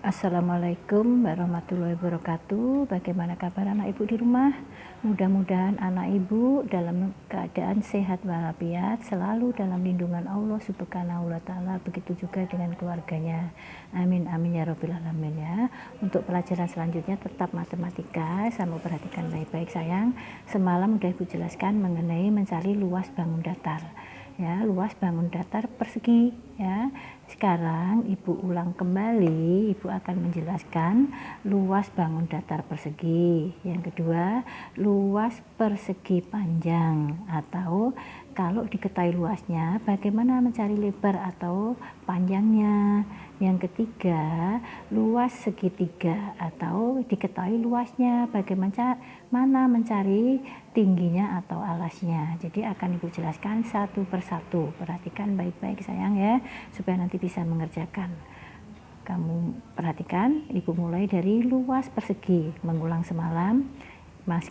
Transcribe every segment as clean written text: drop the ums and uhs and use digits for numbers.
Assalamualaikum warahmatullahi wabarakatuh. Bagaimana kabar anak ibu di rumah? Mudah-mudahan anak ibu dalam keadaan sehat walafiat, selalu dalam lindungan Allah Subhanahu wa Ta'ala. Begitu juga dengan keluarganya. Amin amin ya robbal alamin ya. Untuk pelajaran selanjutnya tetap matematika. Saya mau perhatikan baik-baik sayang. Semalam udah ibu jelaskan mengenai mencari luas bangun datar. Ya, luas bangun datar persegi ya. Sekarang ibu ulang kembali, ibu akan menjelaskan luas bangun datar persegi. Yang kedua, luas persegi panjang, atau kalau diketahui luasnya, bagaimana mencari lebar atau panjangnya. Yang ketiga, luas segitiga, atau diketahui luasnya, bagaimana mencari tingginya atau alasnya. Jadi akan ibu jelaskan satu persatu. Perhatikan baik-baik sayang ya, supaya nanti bisa mengerjakan. Kamu perhatikan, ibu mulai dari luas persegi, mengulang semalam.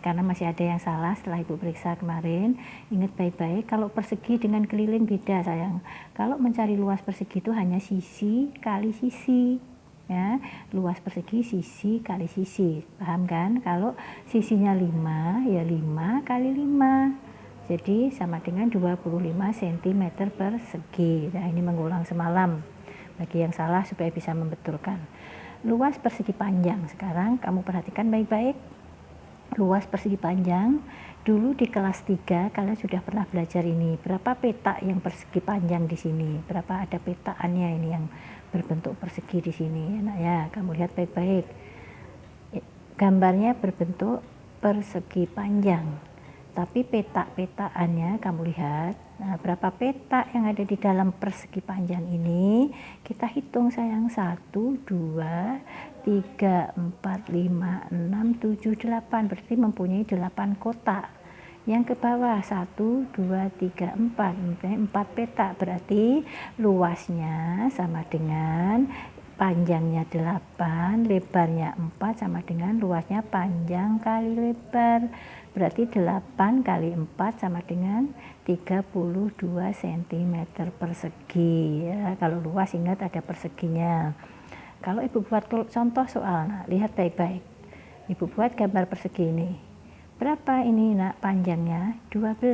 Karena masih ada yang salah setelah ibu periksa kemarin. Ingat baik-baik, kalau persegi dengan keliling beda sayang. Kalau mencari luas persegi itu hanya sisi kali sisi ya, luas persegi sisi kali sisi, paham kan? Kalau sisinya 5 ya 5 kali 5, jadi sama dengan 25 cm persegi. Nah, ini mengulang semalam bagi yang salah supaya bisa membetulkan. Luas persegi panjang, sekarang kamu perhatikan baik-baik. Luas persegi panjang, dulu di kelas 3 kalian sudah pernah belajar ini. Berapa peta yang persegi panjang di sini? Berapa ada petaannya ini yang berbentuk persegi di sini? Nah ya, kamu lihat baik-baik. Gambarnya berbentuk persegi panjang. Tapi peta-petaannya kamu lihat. Nah, berapa peta yang ada di dalam persegi panjang ini? Kita hitung sayang. 1, 2, 3, 4, 5, 6, 7, 8. Berarti mempunyai 8 kotak. Yang ke bawah 1, 2, 3, 4. Mempunyai 4 peta. Berarti luasnya sama dengan panjangnya 8, lebarnya 4 sama dengan luasnya panjang kali lebar. Berarti 8 kali 4 sama dengan 32 cm persegi ya. Kalau luas ingat ada perseginya. Kalau ibu buat contoh soal, nah, lihat baik-baik. Ibu buat gambar persegi ini. Berapa ini nak panjangnya? 12.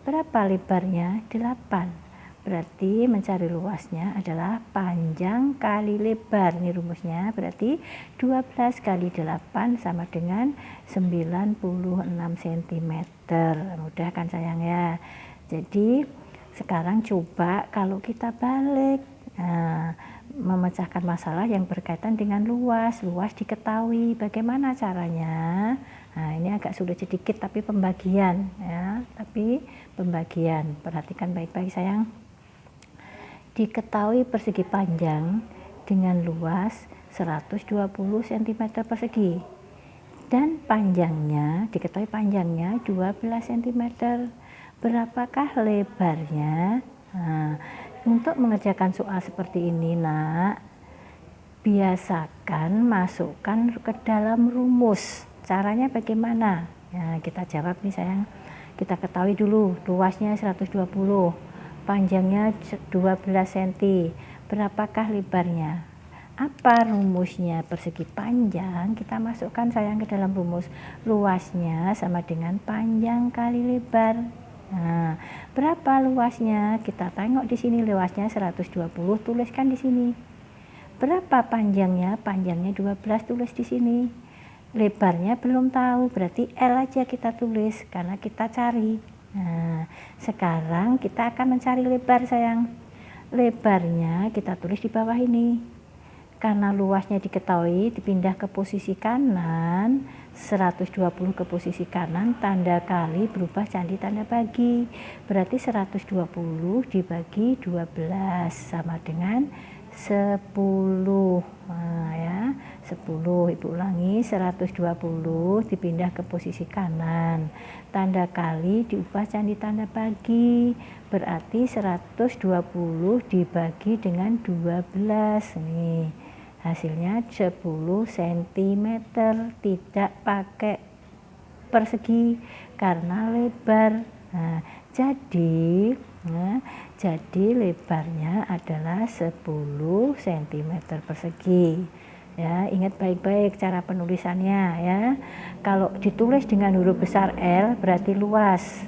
Berapa lebarnya? 8. Berarti mencari luasnya adalah panjang kali lebar. Ini rumusnya, berarti 12 kali 8 sama dengan 96 cm. Mudah kan sayang ya. Jadi sekarang coba kalau kita balik, memecahkan masalah yang berkaitan dengan luas. Luas diketahui, bagaimana caranya? Nah, ini agak sulit sedikit tapi pembagian ya, perhatikan baik-baik sayang. Diketahui persegi panjang dengan luas 120 cm persegi dan panjangnya, diketahui panjangnya 12 cm. Berapakah lebarnya? Nah, untuk mengerjakan soal seperti ini nak, biasakan masukkan ke dalam rumus. Caranya bagaimana? Ya, kita jawab nih sayang. Kita ketahui dulu luasnya 120, panjangnya 12 cm. Berapakah lebarnya? Apa rumusnya? Persegi panjang kita masukkan sayang ke dalam rumus. Luasnya sama dengan panjang kali lebar. Nah, berapa luasnya? Kita tengok di sini, luasnya 120, tuliskan di sini. Berapa panjangnya? Panjangnya 12, tulis di sini. Lebarnya belum tahu, berarti L aja kita tulis karena kita cari. Nah, sekarang kita akan mencari lebar sayang. Lebarnya kita tulis di bawah ini. Karena luasnya diketahui, dipindah ke posisi kanan, 120 ke posisi kanan, tanda kali berubah jadi tanda bagi. Berarti 120 dibagi 12 sama dengan 10. Nah ya, 10. Ibu ulangi, 120 dipindah ke posisi kanan, tanda kali diubah jadi tanda bagi. Berarti 120 dibagi dengan 12 nih. Hasilnya 10 cm, tidak pakai persegi karena lebar. Nah, jadi lebarnya adalah 10 cm persegi. Ya, ingat baik-baik cara penulisannya ya. Kalau ditulis dengan huruf besar L berarti luas.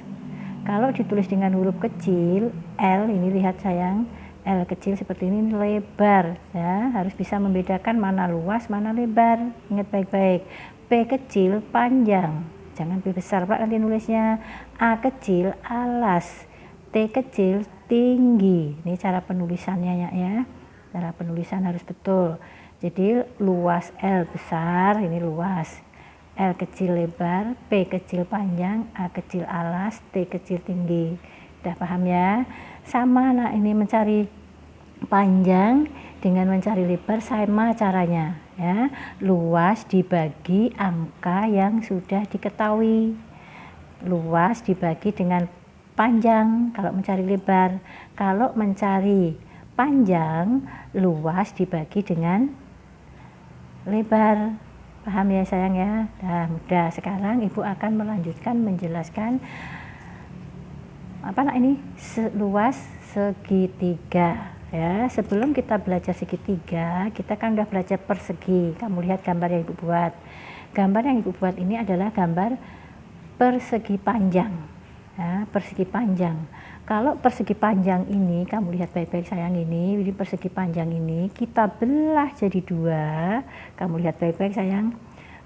Kalau ditulis dengan huruf kecil L, ini lihat sayang, L kecil seperti ini lebar ya, harus bisa membedakan mana luas mana lebar. Ingat baik-baik. P kecil panjang, jangan P besar Pak nanti nulisnya. A kecil alas, T kecil tinggi. Ini cara penulisannya ya. Cara penulisan harus betul. Jadi luas L besar, ini luas. L kecil lebar, P kecil panjang, A kecil alas, T kecil tinggi. Udah paham ya? Sama nah, ini mencari panjang dengan mencari lebar sama caranya ya. Luas dibagi angka yang sudah diketahui. Luas dibagi dengan panjang kalau mencari lebar. Kalau mencari panjang, luas dibagi dengan lebar. Paham ya sayang ya? Nah, mudah. Sekarang Ibu akan melanjutkan menjelaskan ini luas segitiga ya. Sebelum kita belajar segitiga, kita kan udah belajar persegi. Kamu lihat gambar yang Ibu buat. Gambar yang Ibu buat ini adalah gambar persegi panjang ya, persegi panjang. Kalau persegi panjang ini, kamu lihat baik-baik sayang, ini persegi panjang ini kita belah jadi dua. Kamu lihat baik-baik sayang,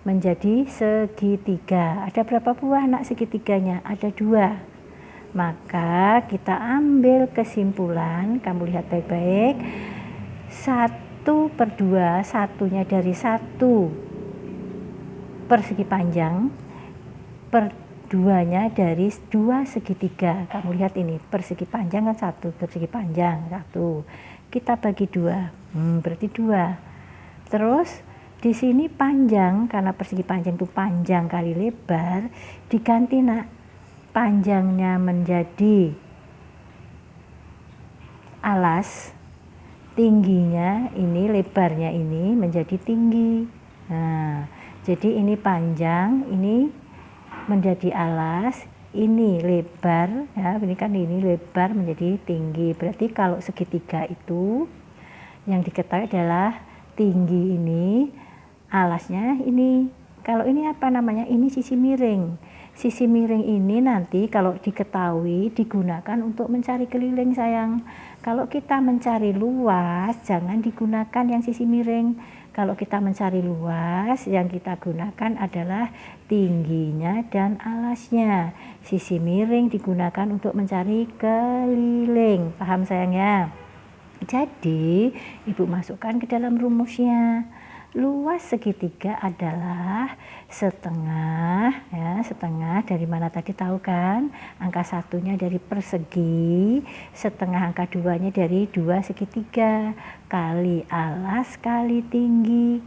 menjadi segitiga. Ada berapa buah nak segitiganya? Ada dua. Maka kita ambil kesimpulan, kamu lihat baik-baik, 1/2, satunya dari satu persegi panjang, per duanya dari dua segitiga. Kamu lihat ini persegi panjang kan satu, persegi panjang satu, kita bagi dua, berarti dua. Terus di sini panjang, karena persegi panjang itu panjang kali lebar, diganti nak, panjangnya menjadi alas, tingginya ini, lebarnya ini menjadi tinggi. Nah, jadi ini panjang, ini menjadi alas, ini lebar ya, ini kan ini lebar menjadi tinggi. Berarti kalau segitiga itu yang diketahui adalah tinggi ini, alasnya ini. Kalau ini apa namanya? Ini sisi miring. Sisi miring ini nanti kalau diketahui digunakan untuk mencari keliling sayang. Kalau kita mencari luas, jangan digunakan yang sisi miring. Kalau kita mencari luas, yang kita gunakan adalah tingginya dan alasnya. Sisi miring digunakan untuk mencari keliling. Paham sayang ya? Jadi, Ibu masukkan ke dalam rumusnya. Luas segitiga adalah setengah ya, setengah dari mana tadi tahu kan? Angka satunya dari persegi, setengah angka duanya dari dua segitiga, kali alas kali tinggi.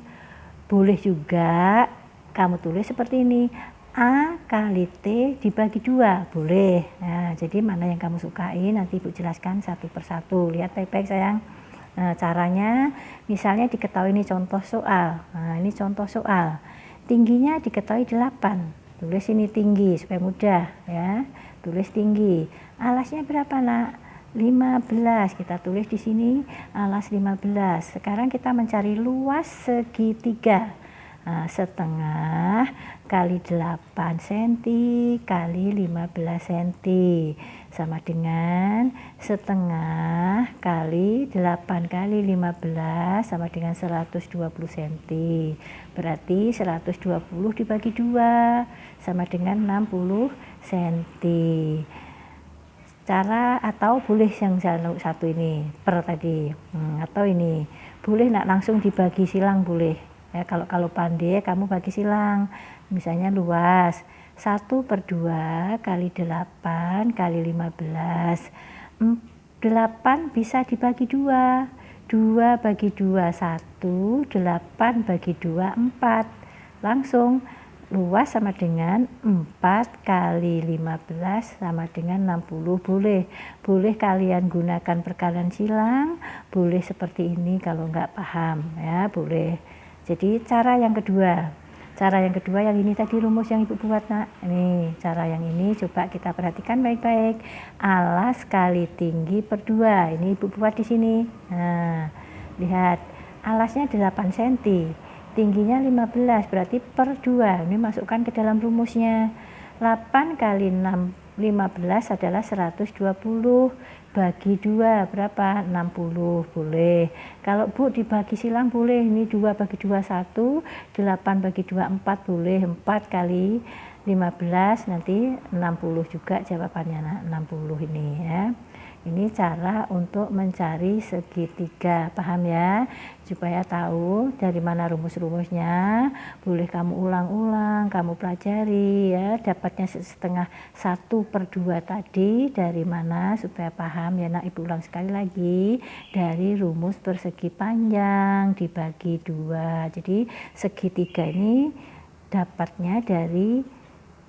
Boleh juga kamu tulis seperti ini, A kali T dibagi 2, boleh. Nah, jadi mana yang kamu sukai nanti Ibu jelaskan satu persatu. Lihat baik-baik sayang. Nah, caranya misalnya diketahui ini contoh soal. Nah, ini contoh soal. Tingginya diketahui 8. Tulis ini tinggi supaya mudah ya. Tulis tinggi. Alasnya berapa nak? 15. Kita tulis di sini alas 15. Sekarang kita mencari luas segitiga. Nah, setengah kali 8 cm kali 15 cm sama dengan setengah kali 8 kali 15 sama dengan 120 cm. Berarti 120 dibagi 2 sama dengan 60 cm. Cara atau boleh yang satu ini per tadi, atau ini boleh nak langsung dibagi silang boleh. Ya, kalau pandai kamu bagi silang, misalnya luas 1/2 kali 8 kali 15, 8 bisa dibagi 2, 2 bagi 2 1, 8 bagi 2 4, langsung luas sama dengan 4 kali 15 sama dengan 60. Boleh kalian gunakan perkalian silang, boleh seperti ini kalau nggak paham ya, boleh. Jadi cara yang kedua yang ini tadi rumus yang Ibu buat nak. Ini cara yang ini coba kita perhatikan baik-baik. Alas kali tinggi per 2. Ini Ibu buat di sini. Nah, lihat alasnya 8 cm, tingginya 15, berarti per 2. Ini masukkan ke dalam rumusnya. 8 kali 6, 15 adalah 120, bagi 2 berapa? 60, boleh. Kalau Bu dibagi silang boleh, ini 2 bagi 2 1, 8 bagi 2 4, boleh. 4 kali 15 nanti 60 juga jawabannya, nah 60 ini ya. Ini cara untuk mencari segitiga, paham ya? Supaya tahu dari mana rumus-rumusnya, boleh kamu ulang-ulang, kamu pelajari ya, dapatnya setengah 1/2 tadi dari mana supaya paham ya. Nah, Ibu ulang sekali lagi, dari rumus persegi panjang dibagi 2. Jadi segitiga ini dapatnya dari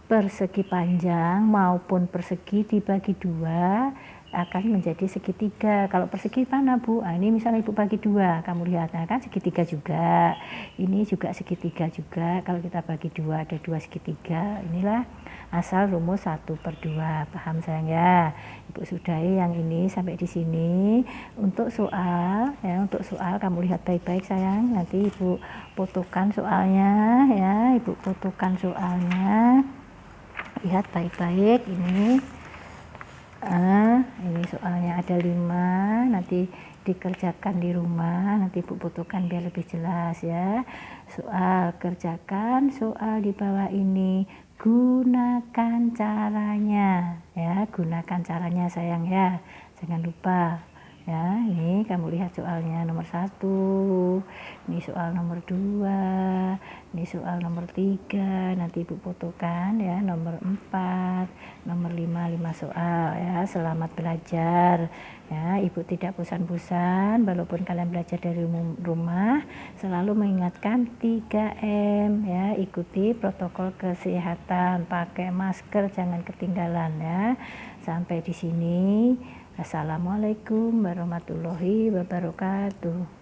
persegi panjang maupun persegi dibagi 2 akan menjadi segitiga. Kalau persegi mana Bu? Nah, ini misalnya Ibu bagi 2, kamu lihat, nah kan segitiga juga. Ini juga segitiga juga. Kalau kita bagi 2 ada 2 segitiga. Inilah asal rumus 1/2. Paham sayang ya? Ibu sudahi yang ini sampai di sini. Untuk soal ya, untuk soal kamu lihat baik-baik sayang. Nanti Ibu fotokan soalnya ya. Ibu fotokan soalnya. Lihat baik-baik ini. Ini soalnya ada 5, nanti dikerjakan di rumah, nanti Ibu fotokan biar lebih jelas ya. Soal kerjakan soal di bawah ini, gunakan caranya ya, gunakan caranya sayang ya, jangan lupa ya. Ini kamu lihat soalnya nomor 1, ini soal nomor 2, ini soal nomor 3, nanti Ibu fotokan ya, nomor 4, nomor 5 soal ya. Selamat belajar ya. Ibu tidak bosan-bosan walaupun kalian belajar dari rumah, selalu mengingatkan 3M ya. Ikuti protokol kesehatan, pakai masker, jangan ketinggalan ya. Sampai di sini. Assalamualaikum warahmatullahi wabarakatuh.